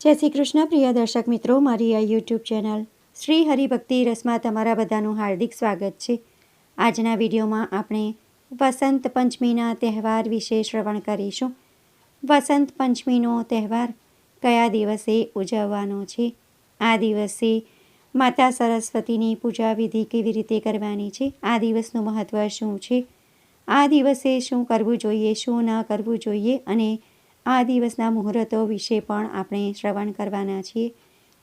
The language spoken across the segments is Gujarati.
જય શ્રી કૃષ્ણ પ્રિય દર્શક મિત્રો, મારી આ યુટ્યુબ ચેનલ શ્રી હરિભક્તિ રસમાં તમારા બધાનું હાર્દિક સ્વાગત છે. આજના વિડીયોમાં આપણે વસંત પંચમીના તહેવાર વિશે શ્રવણ કરીશું. વસંત પંચમીનો તહેવાર કયા દિવસે ઉજવવાનો છે? આ દિવસે માતા સરસ્વતીની પૂજા વિધિ કેવી રીતે કરવાની છે? આ દિવસનું મહત્ત્વ શું છે? આ દિવસે શું કરવું જોઈએ, શું ન કરવું જોઈએ, અને આ દિવસના મુહૂર્તો વિશે પણ આપણે શ્રવણ કરવાના છીએ.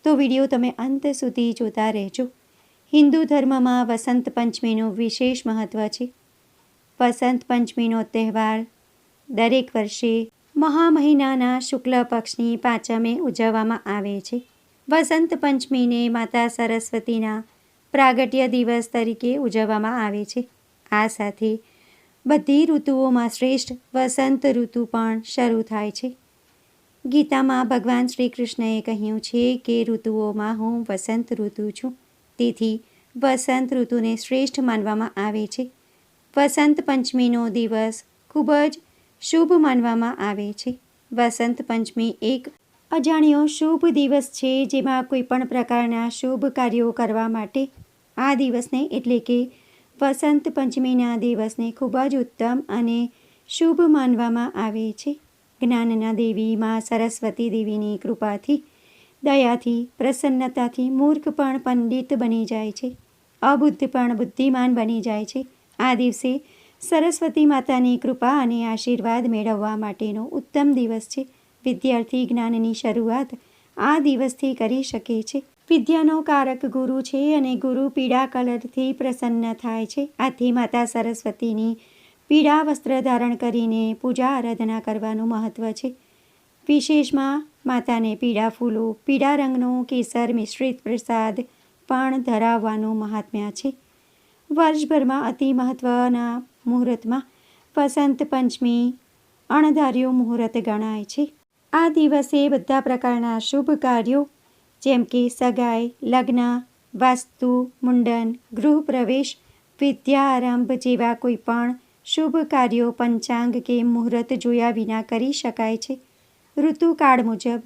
તો વિડીયો તમે અંત સુધી જોતા રહેજો. હિન્દુ ધર્મમાં વસંત પંચમીનું વિશેષ મહત્ત્વ છે. વસંત પંચમીનો તહેવાર દરેક વર્ષે મહા મહિનાના શુક્લ પક્ષની પાંચમે ઉજવવામાં આવે છે. વસંત પંચમીને માતા સરસ્વતીના પ્રાગટ્ય દિવસ તરીકે ઉજવવામાં આવે છે. આ સાથે બધી ઋતુઓમાં શ્રેષ્ઠ વસંત ઋતુ પણ શરૂ થાય છે. ગીતામાં ભગવાન શ્રી કૃષ્ણએ કહ્યું છે કે ઋતુઓમાં હું વસંત ઋતુ છું. તેથી વસંત ઋતુને શ્રેષ્ઠ માનવામાં આવે છે. વસંત પંચમીનો દિવસ ખૂબ જ શુભ માનવામાં આવે છે. વસંત પંચમી એક અજાણ્યો શુભ દિવસ છે, જેમાં કોઈ પણ પ્રકારના શુભ કાર્યો કરવા માટે આ દિવસને એટલે કે વસંત પંચમીના દિવસને ખૂબ જ ઉત્તમ અને શુભ માનવામાં આવે છે. જ્ઞાનના દેવી માં સરસ્વતી દેવીની કૃપાથી, દયાથી, પ્રસન્નતાથી મૂર્ખ પણ પંડિત બની જાય છે, અબુદ્ધ પણ બુદ્ધિમાન બની જાય છે. આ દિવસે સરસ્વતી માતાની કૃપા અને આશીર્વાદ મેળવવા માટેનો ઉત્તમ દિવસ છે. વિદ્યાર્થી જ્ઞાનની શરૂઆત આ દિવસથી કરી શકે છે. વિદ્યાનો કારક ગુરુ છે અને ગુરુ પીળા કલરથી પ્રસન્ન થાય છે. આથી માતા સરસ્વતીની પીળા વસ્ત્ર ધારણ કરીને પૂજા આરાધના કરવાનું મહત્ત્વ છે. વિશેષમાં માતાને પીળા ફૂલો, પીળા રંગનો કેસર મિશ્રિત પ્રસાદ પણ ધરાવવાનું મહાત્મ્ય છે. વર્ષભરમાં અતિ મહત્ત્વના મુહૂર્તમાં વસંત પંચમી અણધાર્યું મુહૂર્ત ગણાય છે. આ દિવસે બધા પ્રકારના શુભ કાર્યો જેમ કે સગાઈ, લગ્ન, વાસ્તુ, મુંડન, ગૃહ પ્રવેશ, વિદ્યા આરંભ જેવા કોઈ પણ શુભ કાર્યો પંચાંગ કે મુહૂર્ત જોયા વિના કરી શકાય છે. ઋતુકાળ મુજબ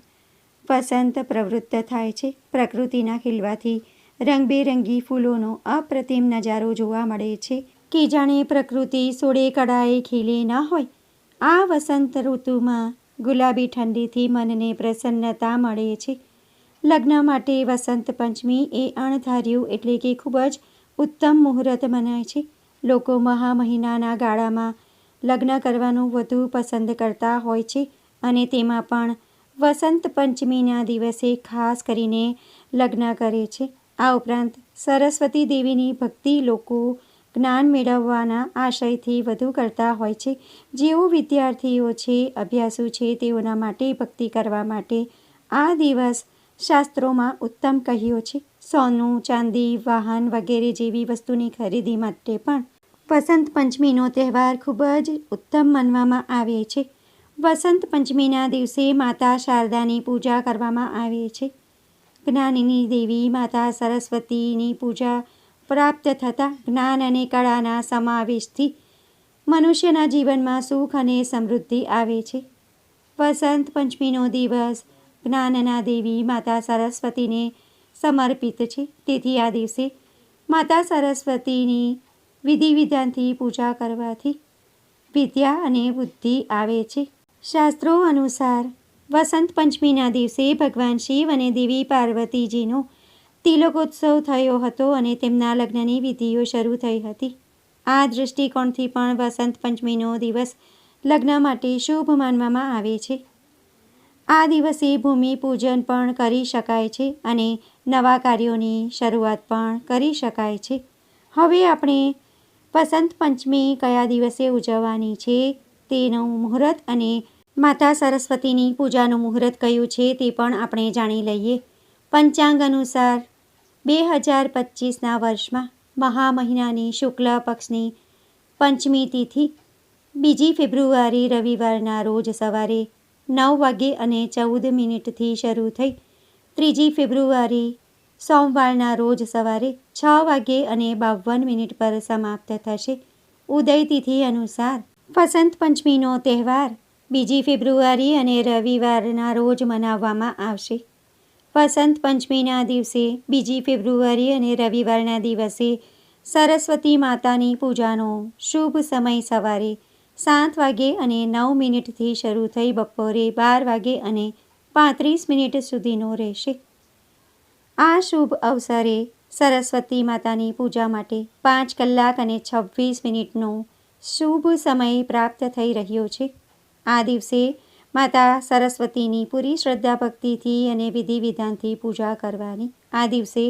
વસંત પ્રવૃત્ત થાય છે. પ્રકૃતિના ખીલવાથી રંગબેરંગી ફૂલોનો અપ્રતિમ નજારો જોવા મળે છે કે જાણે પ્રકૃતિ સોળે કળાએ ખીલી ન હોય. આ વસંત ઋતુમાં ગુલાબી ઠંડીથી મનને પ્રસન્નતા મળે છે. લગ્ન માટે વસંત પંચમી એ અણધાર્યું એટલે કે ખૂબ જ ઉત્તમ મુહૂર્ત મનાય છે. લોકો મહા મહિનાના ગાળામાં લગ્ન કરવાનું વધુ પસંદ કરતા હોય છે અને તેમાં પણ વસંત પંચમીના દિવસે ખાસ કરીને લગ્ન કરે છે. આ ઉપરાંત સરસ્વતી દેવીની ભક્તિ લોકો જ્ઞાન મેળવવાના આશયથી વધુ કરતા હોય છે. જેઓ વિદ્યાર્થીઓ છે, અભ્યાસુ છે, તેઓના માટે ભક્તિ કરવા માટે આ દિવસ શાસ્ત્રોમાં ઉત્તમ કહ્યો છે. સોનું, ચાંદી, વાહન વગેરે જેવી વસ્તુની ખરીદી માટે પણ વસંત પંચમીનો તહેવાર ખૂબ જ ઉત્તમ માનવામાં આવે છે. વસંત પંચમીના દિવસે માતા શારદાની પૂજા કરવામાં આવે છે. જ્ઞાનની દેવી માતા સરસ્વતીની પૂજા પ્રાપ્ત થતાં જ્ઞાન અને કળાના સમાવેશથી મનુષ્યના જીવનમાં સુખ અને સમૃદ્ધિ આવે છે. વસંત પંચમીનો દિવસ જ્ઞાનના દેવી માતા સરસ્વતીને સમર્પિત છે. તેથી આ દિવસે માતા સરસ્વતીની વિધિ વિધાનથી પૂજા કરવાથી વિદ્યા અને બુદ્ધિ આવે છે. શાસ્ત્રો અનુસાર વસંત પંચમીના દિવસે ભગવાન શિવ અને દેવી પાર્વતીજીનો તિલકોત્સવ થયો હતો અને તેમના લગ્નની વિધિઓ શરૂ થઈ હતી. આ દૃષ્ટિકોણથી પણ વસંત પંચમીનો દિવસ લગ્ન માટે શુભ માનવામાં આવે છે. આ દિવસે ભૂમિ પૂજન પણ કરી શકાય છે અને નવા કાર્યોની શરૂઆત પણ કરી શકાય છે. હવે આપણે વસંત પંચમી કયા દિવસે ઉજવવાની છે તેનું મુહૂર્ત અને માતા સરસ્વતીની પૂજાનું મુહૂર્ત કયું છે તે પણ આપણે જાણી લઈએ. પંચાંગ અનુસાર 2025ના વર્ષમાં મહા મહિનાની શુક્લ પક્ષની પંચમી તિથિ 2 ફેબ્રુઆરી રવિવારના રોજ સવારે 9:14 શરૂ થઈ 3 ફેબ્રુઆરી સોમવારના રોજ સવારે 6:52 પર સમાપ્ત થશે. ઉદય તિથિ અનુસાર વસંત પંચમીનો તહેવાર 2 ફેબ્રુઆરી અને રવિવારના રોજ મનાવવામાં આવશે. વસંત પંચમીના દિવસે 2 ફેબ્રુઆરી અને રવિવારના દિવસે સરસ્વતી માતાની પૂજાનો શુભ સમય સવારે 7 વાગે અને 9 મિનિટથી શરૂ થઈ બપોરે 12 વાગે અને 35 મિનિટ સુધીનો રહેશે. આ શુભ અવસરે સરસ્વતી માતાની પૂજા માટે 5 કલાક અને 26 મિનિટનો શુભ સમય પ્રાપ્ત થઈ રહ્યો છે. આ દિવસે માતા સરસ્વતીની પૂરી શ્રદ્ધા ભક્તિથી અને વિધિ વિધાનથી પૂજા કરવાની. આ દિવસે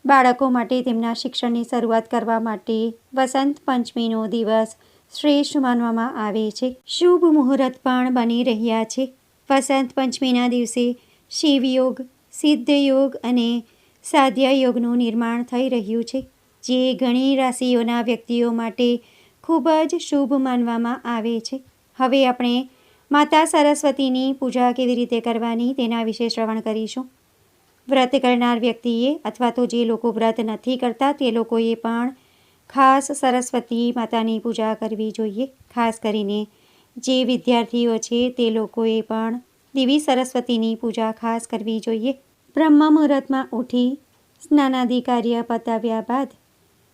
બાળકો માટે તેમના શિક્ષણની શરૂઆત કરવા માટે વસંત પંચમીનો દિવસ શ્રેષ્ઠ માનવામાં આવે છે. શુભ મુહૂર્ત પણ બની રહ્યા છે. વસંત પંચમીના દિવસે શિવયોગ, સિદ્ધયોગ અને સાધ્ય યોગનું નિર્માણ થઈ રહ્યું છે, જે ઘણી રાશિઓના વ્યક્તિઓ માટે ખૂબ જ શુભ માનવામાં આવે છે. હવે આપણે માતા સરસ્વતીની પૂજા કેવી રીતે કરવાની તેના વિશે શ્રવણ કરીશું. વ્રત કરનાર વ્યક્તિએ અથવા તો જે લોકો વ્રત નથી કરતા તે લોકોએ પણ ખાસ સરસ્વતી માતાની પૂજા કરવી જોઈએ. ખાસ કરીને જે વિદ્યાર્થીઓ છે તે લોકોએ પણ દેવી સરસ્વતીની પૂજા ખાસ કરવી જોઈએ. બ્રહ્મ મુહૂર્તમાં ઉઠી સ્નાનાદિ કાર્ય પતાવ્યા બાદ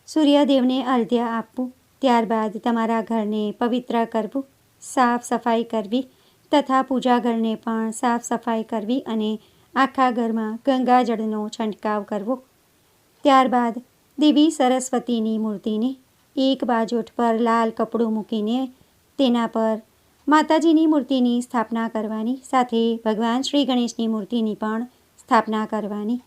સૂર્યદેવને અર્ઘ્ય આપવું. ત્યારબાદ તમારા ઘરને પવિત્ર કરવું, સાફ સફાઈ કરવી તથા પૂજા ઘરને પણ સાફ સફાઈ કરવી અને આખા ઘરમાં ગંગાજળનો છંટકાવ કરવો. ત્યારબાદ દેવી સરસ્વતીની મૂર્તિને એક બાજોઠ પર લાલ કપડું મૂકીને તેના પર માતાજીની મૂર્તિની સ્થાપના કરવાની. સાથે ભગવાન શ્રી ગણેશની મૂર્તિની પણ સ્થાપના કરવાની.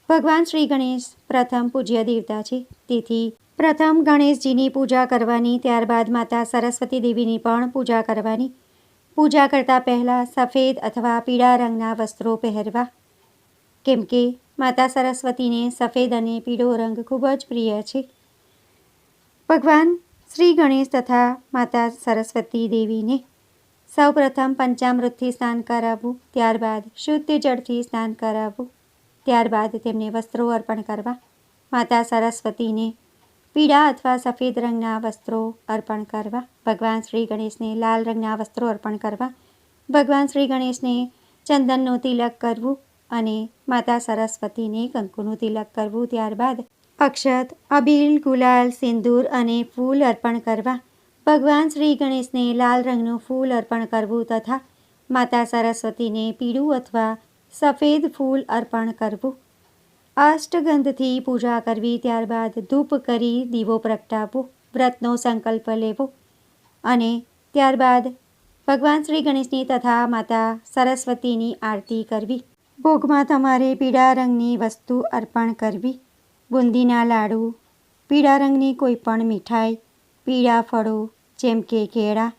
ભગવાન શ્રી ગણેશ પ્રથમ પૂજ્ય દેવતા છે, તેથી પ્રથમ ગણેશજીની પૂજા કરવાની. ત્યારબાદ માતા સરસ્વતી દેવીની પણ પૂજા કરવાની. પૂજા કરતાં પહેલાં સફેદ અથવા પીળા રંગના વસ્ત્રો પહેરવા, કેમ કે માતા સરસ્વતીને સફેદ અને પીળો રંગ ખૂબ જ પ્રિય છે. ભગવાન શ્રી ગણેશ તથા માતા સરસ્વતી દેવીને સૌપ્રથમ પંચામૃતથી સ્નાન કરાવવું, ત્યારબાદ શુદ્ધ જળથી સ્નાન કરાવવું. ત્યારબાદ તેમને વસ્ત્રો અર્પણ કરવા. માતા સરસ્વતીને પીળા અથવા સફેદ રંગના વસ્ત્રો અર્પણ કરવા. ભગવાન શ્રી ગણેશને લાલ રંગના વસ્ત્રો અર્પણ કરવા. ભગવાન શ્રી ગણેશને ચંદનનું તિલક કરવું અને માતા સરસ્વતીને કંકુનું તિલક કરવું. ત્યારબાદ અક્ષત, અબીલ, ગુલાલ, સિંદૂર અને ફૂલ અર્પણ કરવા. ભગવાન શ્રી ગણેશને લાલ રંગનું ફૂલ અર્પણ કરવું તથા માતા સરસ્વતીને પીળું અથવા સફેદ ફૂલ અર્પણ કરવું. અષ્ટગંધથી પૂજા કરવી. ત્યારબાદ ધૂપ કરી દીવો પ્રગટાવવો, વ્રતનો સંકલ્પ લેવો અને ત્યારબાદ ભગવાન શ્રી ગણેશની તથા માતા સરસ્વતીની આરતી કરવી. ભોગમાં તમારે પીળા રંગની વસ્તુ અર્પણ કરવી. બુંદીના લાડુ, પીળા રંગની કોઈ પણ મીઠાઈ, પીળા ફળો જેમ કે કેળા,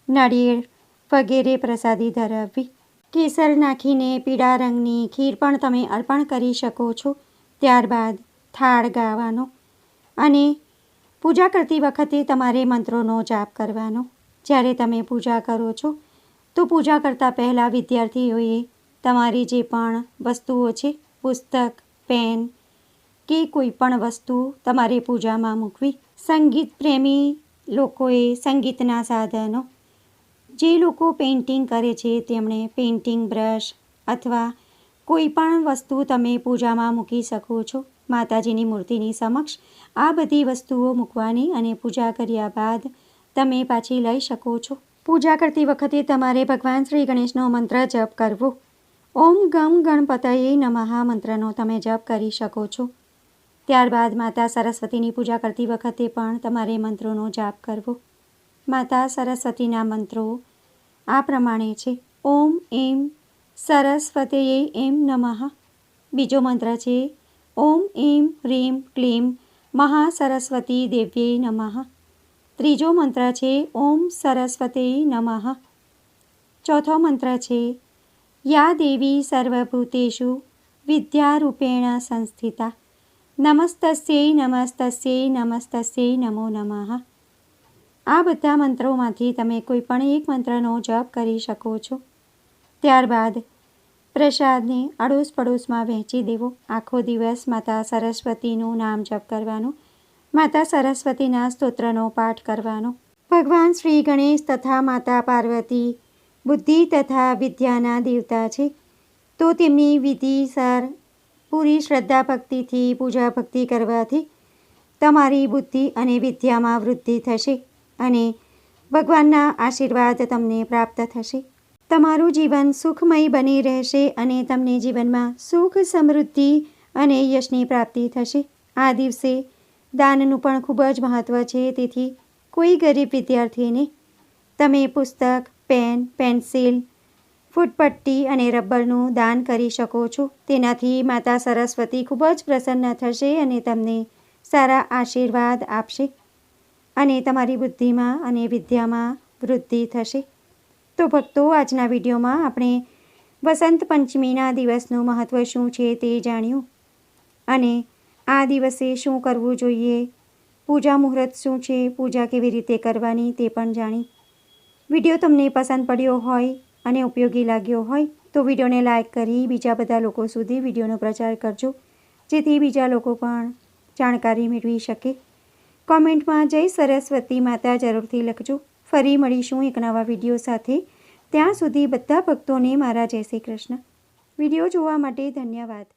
નાળિયેર વગેરે પ્રસાદી ધરાવવી. કેસર નાખીને પીળા રંગની ખીર પણ તમે અર્પણ કરી શકો છો. ત્યારબાદ થાળ ગાવાનો અને પૂજા કરતી વખતે તમારે મંત્રોનો જાપ કરવાનો. જ્યારે તમે પૂજા કરો છો તો પૂજા કરતાં પહેલાં વિદ્યાર્થીઓએ તમારી જે પણ વસ્તુઓ છે, પુસ્તક, પેન કે કોઈ પણ વસ્તુ તમારે પૂજામાં મૂકવી. સંગીત પ્રેમી લોકોએ સંગીતના સાધનો, જે લોકો પેઇન્ટિંગ કરે છે તેમણે પેઇન્ટિંગ બ્રશ અથવા કોઈ પણ વસ્તુ તમે પૂજામાં મૂકી શકો છો. માતાજીની મૂર્તિની સમક્ષ આ બધી વસ્તુઓ મૂકવાની અને પૂજા કર્યા બાદ તમે પાછી લઈ શકો છો. પૂજા કરતી વખતે તમારે ભગવાન શ્રી ગણેશનો મંત્ર જપ કરવો. ઓમ ગમ ગણપતયે નમઃ મંત્રનો તમે જપ કરી શકો છો. ત્યારબાદ માતા સરસ્વતીની પૂજા કરતી વખતે પણ તમારે મંત્રોનો જાપ કરવો. માતા સરસ્વતીના મંત્રો આ પ્રમાણે છે. ઓમ એમ સરસ્વતયે એમ નમઃ. બીજો મંત્ર છે ઓમ એમ હ્રીમ ક્લીમ મહાસરસ્વતી દેવ્યે નમઃ. ત્રીજો મંત્ર છે ઓમ સરસ્વતી નમઃ. ચોથો મંત્ર છે યા દેવી સર્વભૂતેષુ વિદ્યારૂપેણ સંસ્થિતા નમસ્તસ્યૈ નમસ્તસ્યૈ નમસ્તસ્યૈ નમો નમઃ. આ બધા મંત્રોમાંથી તમે કોઈ પણ એક મંત્રનો જપ કરી શકો છો. ત્યારબાદ પ્રસાદને અડોશ પડોશમાં વહેંચી દેવો. આખો દિવસ માતા સરસ્વતીનું નામ જપ કરવાનું. માતા સરસ્વતીના સ્તોત્રનો પાઠ કરવાનો. ભગવાન શ્રી ગણેશ તથા માતા પાર્વતી બુદ્ધિ તથા વિદ્યાના દેવતા છે. તો તેમની વિધિસર પૂરી શ્રદ્ધા ભક્તિથી પૂજા ભક્તિ કરવાથી તમારી બુદ્ધિ અને વિદ્યામાં વૃદ્ધિ થશે અને ભગવાનના આશીર્વાદ તમને પ્રાપ્ત થશે. તમારું જીવન સુખમય બની રહેશે અને તમને જીવનમાં સુખ, સમૃદ્ધિ અને યશની પ્રાપ્તિ થશે. આ દિવસે દાનનું પણ ખૂબ જ મહત્ત્વ છે. તેથી કોઈ ગરીબ વિદ્યાર્થીને તમે પુસ્તક, પેન, પેન્સિલ, ફૂટપટ્ટી અને રબરનું દાન કરી શકો છો. તેનાથી માતા સરસ્વતી ખૂબ જ પ્રસન્ન થશે અને તમને સારા આશીર્વાદ આપશે અને તમારી બુદ્ધિમાં અને વિદ્યામાં વૃદ્ધિ થશે. તો ભક્તો, આજના વિડીયોમાં આપણે વસંત પંચમીના દિવસનું મહત્ત્વ શું છે તે જાણ્યું અને આ દિવસે શું કરવું જોઈએ, પૂજા મુહૂર્ત શું છે, પૂજા કેવી રીતે કરવાની તે પણ જાણી. વિડીયો તમને પસંદ પડ્યો હોય અને ઉપયોગી લાગ્યો હોય તો વિડીયોને લાઇક કરી બીજા બધા લોકો સુધી વિડીયોનો પ્રચાર કરજો, જેથી બીજા લોકો પણ જાણકારી મેળવી શકે. કોમેન્ટમાં જય સરસ્વતી માતા જરૂરથી લખજો. ફરી મળીશું એક નવા વિડીયો સાથે. ત્યાં સુધી બધા ભક્તોને મારા જય શ્રી કૃષ્ણ. વિડીયો જોવા માટે ધન્યવાદ.